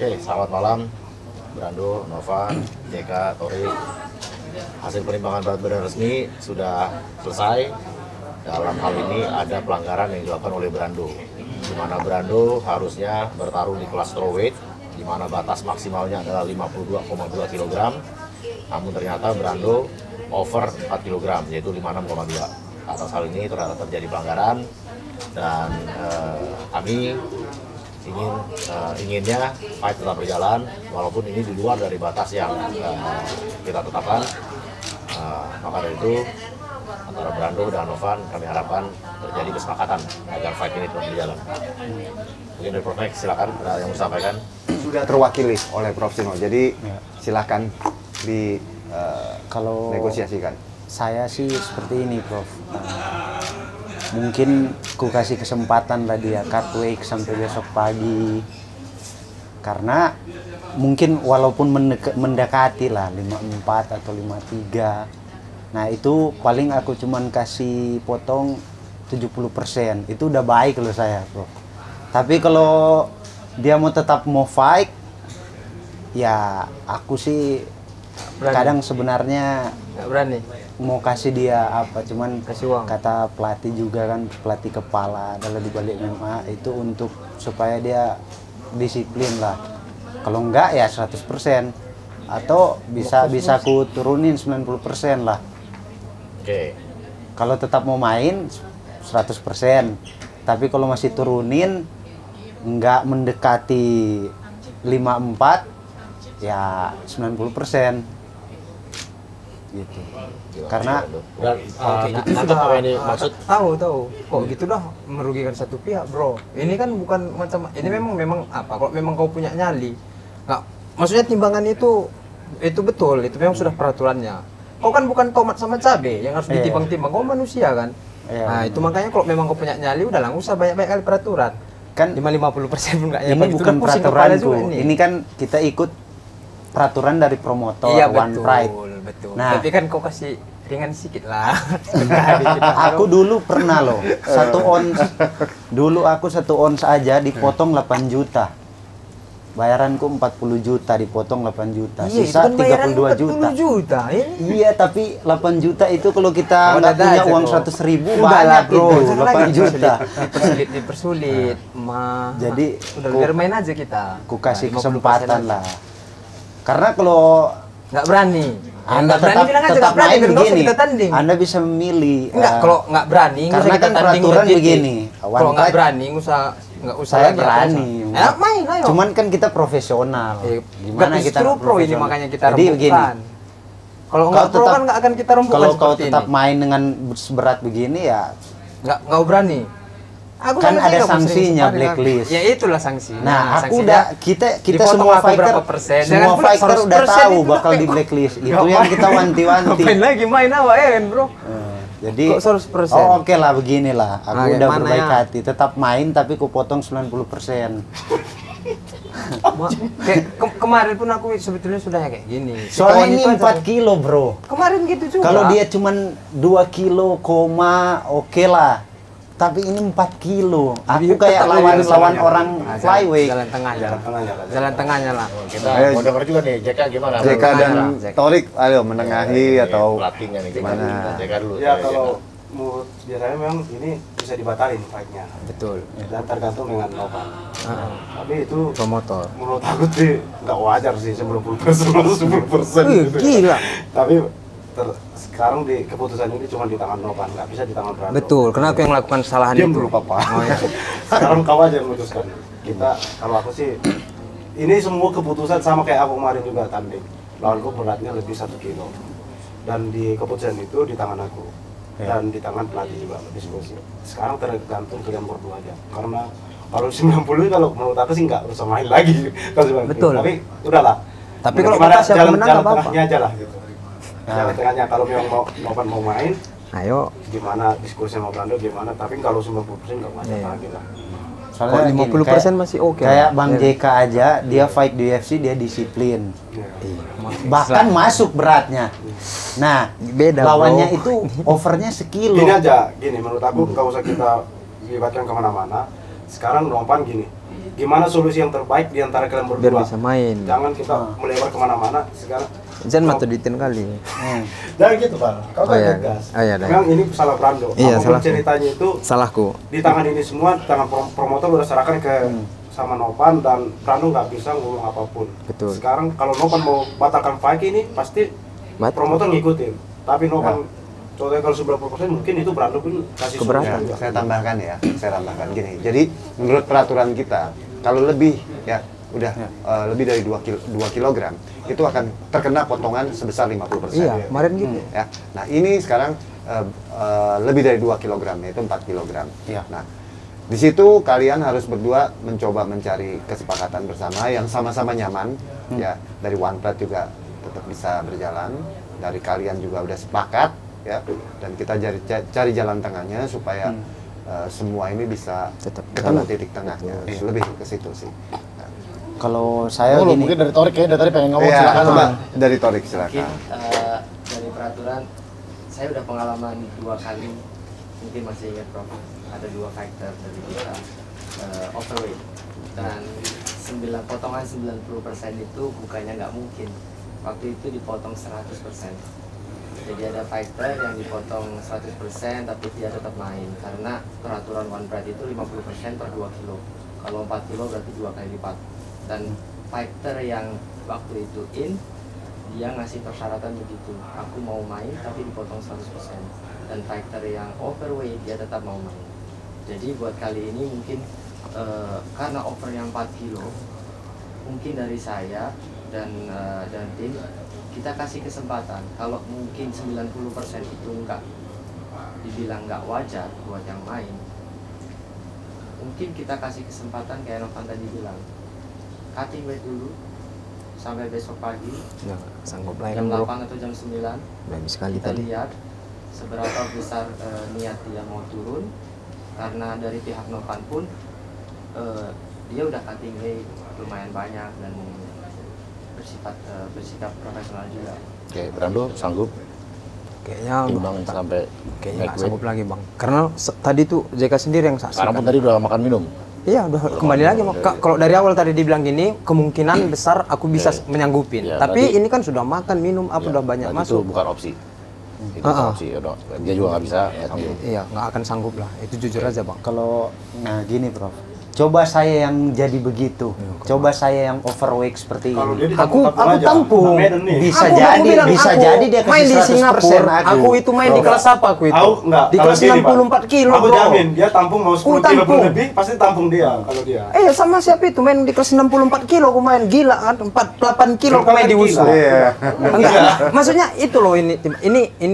Oke, selamat malam Brando, Novan, JK, Tori. Hasil perimbangan berat badan resmi sudah selesai. Dalam hal ini ada pelanggaran yang dilakukan oleh Brando, di mana Brando harusnya bertarung di kelas strawweight, di mana batas maksimalnya adalah 52,2 kg. Namun ternyata Brando over 4 kg, yaitu 56,2. Atas hal ini terjadi pelanggaran dan kami inginnya fight tetap berjalan walaupun ini di luar dari batas yang kita tetapkan. Maka dari itu antara Brando dan Novan kami harapkan terjadi kesepakatan agar fight ini tetap berjalan. Mungkin dari Prof Max, silakan ada yang mau sampaikan. Sudah terwakili oleh Prof Sino, jadi silakan di kalau negosiasikan. Saya sih seperti ini, Prof. Mungkin ku kasih kesempatan lah dia cut weight sampai besok pagi, karena mungkin walaupun mendekati lah 54 atau 53, nah itu paling aku cuman kasih potong 70%, itu udah baik loh saya, Bro. Tapi kalau dia mau tetap mau fight, ya aku sih berani. Kadang sebenarnya nggak berani mau kasih dia apa, cuman kasih uang. Kata pelatih juga kan, pelatih kepala adalah dibalik MMA itu untuk supaya dia disiplin lah. Kalau enggak ya 100%, atau bisa ku turunin 90% lah. Oke. Kalau tetap mau main 100%, tapi kalau masih turunin enggak mendekati 54 ya 90%. Gitu. Karena Gitu apa ini maksud? Tahu kok gitu dah merugikan satu pihak, Bro. Ini kan bukan macam ini, memang apa, kalau memang kau punya nyali nggak, maksudnya timbangan itu betul, itu memang sudah peraturannya. Kau kan bukan tomat sama cabe yang harus ditimbang-timbang, kau manusia kan. Nah itu makanya kalau memang kau punya nyali udah lah, nggak usah banyak-banyak kali peraturan. Kan 50% pun nggak, ini bukan peraturanku, ini kan kita ikut peraturan dari promotor. Iya, One Pride. Betul. Nah, tapi kan kau kasih ringan sedikit lah. Aku dulu pernah loh, 1 ons. Dulu aku 1 ons aja dipotong 8 juta. Bayaranku 40 juta, dipotong 8 juta. Iya, Sisa kan 32 juta. 40 juta. Iya, tapi 8 juta itu kalau kita nggak punya uang 100.000 udah lah, banyak Bro. itu, 8 juta. Dipersulit. Jadi udah biar main aja kita. Ku kasih 50% kesempatan aja. lah. Karena kalau nggak berani. Anda nggak berani tetap, bilang aja tetap nggak berani, main kan nggak usah begini, kita tanding. Anda bisa memilih. Enggak, kalau nggak berani nggak karena usah kita kan tanding. peraturan titik. begini. Kalau nggak berani nggak usah Saya lagi berani. Ya main ayo. Cuman kan kita profesional. Gimana kita justru pro ini profesional? makanya kita Jadi begini, rembukan. Kalau nggak pro kan nggak akan kita rembukan. kalau kau seperti tetap ini. main dengan seberat begini ya nggak berani. Aku kan sama ada dia nggak sanksinya, sering blacklist. Ya itulah sanksi. Nah, aku sanksinya udah kita dipotong semua apa fighter, berapa persen. semua Jangan pula fighter 100% udah tahu itu bakal lah. di blacklist. Itu Nggak yang main. kita wanti-wanti. Ngapain lagi main apa kan, Bro? Jadi Kok 100%? oh, oke lah beginilah. Aku Nah, udah mana berbaik ya? hati, tetap main tapi ku potong 90%. Kemarin pun aku sebetulnya sudah kayak gini. Soalnya ini Kawan itu 4 kilo, Bro. Kemarin gitu juga. Kalau dia cuman 2 kilo koma oke lah. Tapi ini 4 kilo. Aku kayak lawan orang flyweight. Jalan tengahnya lah. Kita mau denger juga nih, JK gimana? JK dan Torik, ayo menengahi atau pelatihnya nih gimana? JK dulu. Ya kalau menurut biasanya memang ini bisa dibatalin fight-nya. Betul. Dan tergantung dengan Novan. Tapi itu Promotor. menurut aku sih nggak wajar sih 90% atau 10% gitu. Gila. Tapi sekarang di keputusan ini cuma di tangan Novan, nggak bisa di tangan Brando. Betul, karena aku yang melakukan kesalahan Diam itu. dulu papa. Oh, ya. Sekarang kau aja yang memutuskan. Kita, kalau aku sih, ini semua keputusan sama kayak aku kemarin juga tanding. Lawanku beratnya lebih 1 kilo. Dan di keputusan itu di tangan aku. Dan di tangan pelatih juga diskusi. Sekarang tergantung kalian berdua aja. Karena kalau 90 kalau menurut aku sih nggak usah main lagi. Kalau 90. Betul. Tapi udahlah. Tapi kalau gimana kita siapa jalan menang nggak apa-apa. tengahnya aja lah gitu. Jalan tengahnya kalau memang Novan mau main, Ayo. gimana diskusi sama Brando gimana, tapi kalau 90% nggak wajar lagi lah. Soalnya Kalau gini, 50% masih oke. Kayak Bang JK aja, dia fight di UFC, dia disiplin. Iya. Bahkan masuk beratnya. Nah, Beda, lawannya Bro. itu overnya sekilo. Gini aja, gini menurut aku nggak usah kita libatkan kemana-mana. Sekarang Novan gini, gimana solusi yang terbaik di antara kalian Biar berdua. bisa main. Jangan kita melebar kemana-mana sekarang. Jangan mata duitin kali. Jangan gitu Bang, kau Oh, iya. tegas. Oh, iya, Memang ini salah Brando. Iya, Apapun salahku. ceritanya itu Salahku. di tangan ini semua, di tangan promotor udah serahkan ke sama Novan, dan Brando nggak bisa ngomong apapun. Betul. Sekarang kalau Novan mau batalkan fight ini pasti promotor ngikutin. Tapi Novan contohnya kalau 90% mungkin itu Brando pun kasih Keberatan. solusi. Saya tambahkan gini. Jadi menurut peraturan kita, kalau lebih ya udah lebih dari 2 kilogram itu akan terkena potongan sebesar 50%. Iya, kemarin gitu. Ya. Nah, ini sekarang lebih dari 2 kilogram, yaitu 4 kilogram. Iya. Nah, di situ kalian harus berdua mencoba mencari kesepakatan bersama yang sama-sama nyaman. Ya, dari OnePlate juga tetap bisa berjalan, dari kalian juga udah sepakat, ya, dan kita cari jalan tengahnya supaya semua ini bisa Tetap ketemu titik tengahnya. Lebih ke situ sih. Nah. Kalau saya Oh, gini, mungkin dari Torik kayaknya dari tadi pengen ngomong, Iya, silakan. coba Bang. dari Torik Mungkin silakan. dari peraturan saya udah pengalaman 2 kali, mungkin masih ingat Prof, ada 2 fighter dari kita overweight, dan potongan 90% itu bukannya nggak mungkin, waktu itu dipotong 100%. Jadi ada fighter yang dipotong 100% tapi dia tetap main karena peraturan OnePlate itu 50% per 2 kilo. Kalau 4 kilo berarti 2 kali lipat. Dan fighter yang waktu itu dia ngasih persyaratan begitu, aku mau main tapi dipotong 100%. Dan fighter yang overweight dia tetap mau main. Jadi buat kali ini mungkin karena overnya 4 kilo, mungkin dari saya dan tim kita kasih kesempatan. Kalau mungkin 90% itu dibilang nggak wajar buat yang main, mungkin kita kasih kesempatan kayak Novan tadi bilang, cutting weight dulu sampai besok pagi Ya, sanggup lah jam kan bro. 8 atau jam 9. Bagus sekali Kita tadi. lihat seberapa besar niat dia mau turun, karena dari pihak Novan pun dia udah cutting weight lumayan banyak dan bersikap profesional juga. Oke, Brando sanggup Kayaknya timbang sampai kayaknya make nggak weight. sanggup lagi bang. Karena tadi tuh JK sendiri yang saksikan. Sekarang pun tadi udah makan minum. Iya, udah kembali lagi. Kalau dari awal tadi dibilang gini, kemungkinan besar aku bisa menyanggupin. Ya, Tapi berarti- ini kan sudah makan, minum, apa Ya, udah banyak berarti masuk. Itu bukan opsi. Itu bukan opsi. Udah. Dia juga nggak bisa. Ya, sanggup. Iya, nggak akan sanggup lah. Itu jujur aja bang. kalau nah gini Prof, coba saya yang jadi begitu, coba saya yang overweight seperti Kalau ini. dia Aku ditampung-tampung aja. tampung. Nah, Medan nih. Bisa Aku jadi, bilang, bisa aku jadi dia main di kasih 100% Singapura. Aku itu main di Bro, kelas apa aku itu? Enggak, Di kalau kelas gini, Pak. 64 kilo Aku bro. jamin dia tampung mau 10 kilo tampung. lebih pasti tampung dia kalau dia. Sama siapa itu main di kelas 64 kilo aku main, gila kan, 48 kilo aku main di Gila. Wusu. Iya. Enggak, maksudnya itu loh ini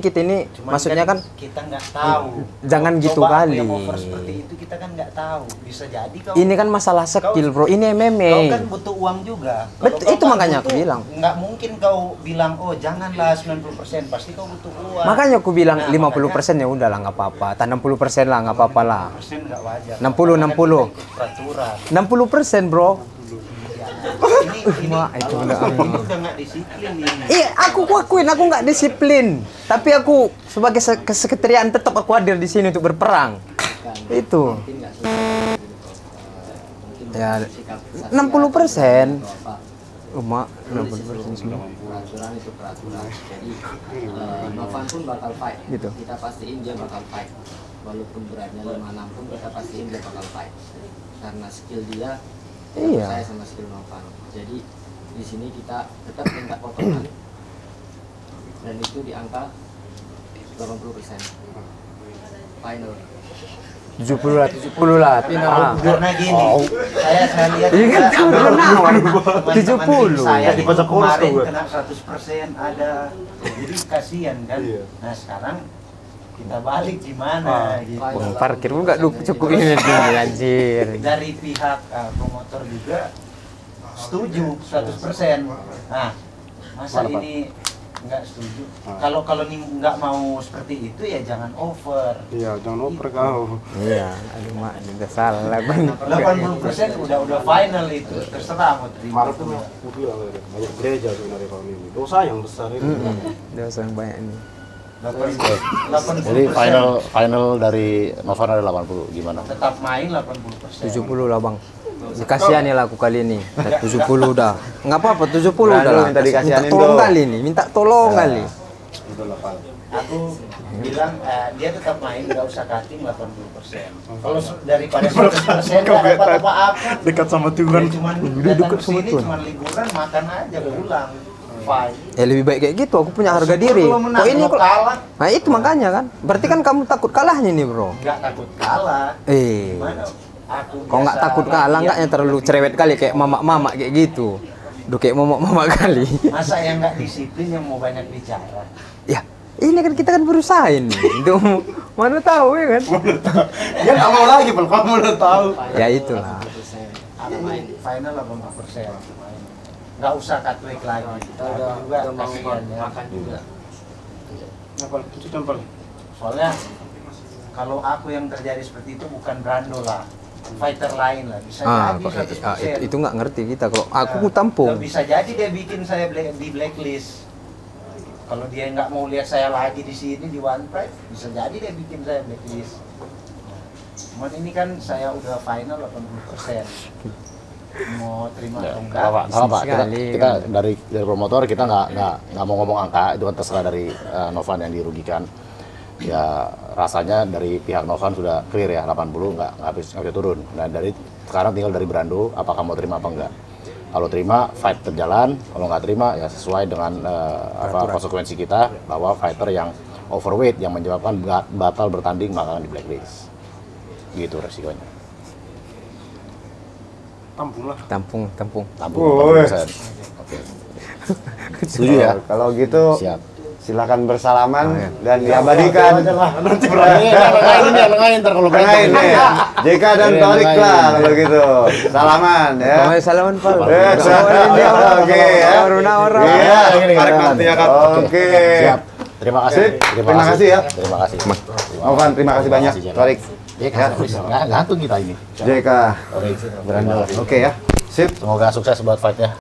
kita ini maksudnya kan kita nggak tahu. jangan gitu Coba kali. yang over seperti itu kita kan nggak tahu. Bisa jadi kau Ini kan masalah skill bro, ini kau MMA. kan butuh uang juga. Betul, Kalau kau itu nggak makanya aku butuh, bilang. Nggak mungkin kau bilang, oh janganlah 90%, pasti kau butuh uang. Makanya aku bilang Nah, 50% ya udahlah nggak apa-apa, atau 60% lah nggak apa-apa lah. 60% nggak wajar. 60. Kan kita ikut peraturan. 60% bro. Ini Wah, itu udah ini udah nggak disiplin ini. Iya, aku akuin aku nggak disiplin, tapi aku sebagai kesekretarian tetap aku hadir di sini untuk berperang. Itu. Mungkin nggak selesai mungkin Ya, sikap 60%. apa. Mak, Peraturan itu peraturan. Jadi Novan pun bakal fight. Gitu. Kita pastiin dia bakal fight. Walaupun beratnya 56 pun kita pastiin dia bakal fight. Karena skill dia Iya. saya sama skill Novan. Jadi di sini kita tetap minta potongan dan itu di angka 80%. Final. 70 lah, final. Karena gini, saya lihat Iya kan, juga tahun lawan. teman-teman 70. tim saya Ya, di pojok kurus kemarin tuh, gue. kena 100% ada, jadi kasihan kan. Iya. Nah sekarang kita balik gimana gitu. Bang, parkir juga cukup ini anjir. Dari pihak promotor juga setuju 100%. Nah masa ini nggak setuju? Kalau nih nggak mau seperti itu ya jangan over. Iya, jangan oper kau. Iya, aduh mak, udah salah bang. 80% udah final itu, terserah mau terima. Kemarin pun aku bilang banyak gereja sebenarnya kalau ini. Dosa yang besar ini. Dosa yang banyak ini. 80% Jadi final dari Novan ada 80 gimana? tetap main 80%. 70 lah bang. Dikasihani lah aku kali ini. 70 udah. Enggak apa-apa 70 udah lah. Minta dikasihanin tolong dong. kali ini, minta tolong kali. Aku bilang dia tetap main, nggak usah cutting 80%. Kalau daripada 100% nggak dapat apa-apa. Dekat sama Tuhan. Dia cuman datang ke sini, cuman liburan, makan aja, pulang. Fine. Lebih baik kayak gitu. Aku punya harga diri. Kalau menang, Kok ini mau kok? kalah, Nah itu makanya kan. Berarti kan kamu takut kalahnya nih bro. nggak takut kalah. Gimana? Aku Kok nggak biasa takut kalah latihan. nggaknya terlalu cerewet kali kayak mama-mama kayak gitu. Duh kayak mama-mama kali. Masa yang nggak disiplin yang mau banyak bicara? Ya, ini kan kita kan berusaha ini. Itu mana tahu ya kan? Dia nggak mau lagi, Bang. Kamu udah tahu. Ya itulah. Aku final 80%. Nggak usah cut weight lagi. Kita udah mau kasihan ya. makan juga. Apa? Itu tempel. Soalnya kalau aku yang terjadi seperti itu bukan Brando lah, fighter lain lah, bisa jadi 100%. Itu nggak ngerti kita. Kalau aku tampung. Bisa jadi dia bikin saya di blacklist. Kalau dia nggak mau lihat saya lagi di sini di One Pride, bisa jadi dia bikin saya blacklist. Cuman ini kan saya udah final 80%. Mau terima atau enggak? Apa kita, Sekali, kita dari promotor kita nggak mau ngomong angka, itu kan terserah dari Novan yang dirugikan. Ya rasanya dari pihak Novan sudah clear ya 80 nggak bisa turun. Dan dari sekarang tinggal dari Brando apakah mau terima apa enggak. Kalau terima fight berjalan, kalau nggak terima ya sesuai dengan konsekuensi kita bahwa fighter yang overweight yang menyebabkan batal bertanding maka akan di blacklist. Gitu resikonya. Tampung lah. Tampung. Tampung 80%. Oke. Setuju ya? Kalau gitu Siap. silakan bersalaman dan diabadikan. Nanti nengahin ntar kalau Tengahin nih. JK dan Torik lah kalau gitu. Salaman ya. Kamai salaman Pak. Oke ya. Orang. Iya. Tarik nanti ya kan. Oke. Siap. Terima kasih. Sip. Terima kasih ya. Terima kasih. Novan, terima kasih banyak. Torik. Ya, gantung kita ini. JK. Brando. Oke ya. Sip. Semoga sukses buat fight-nya.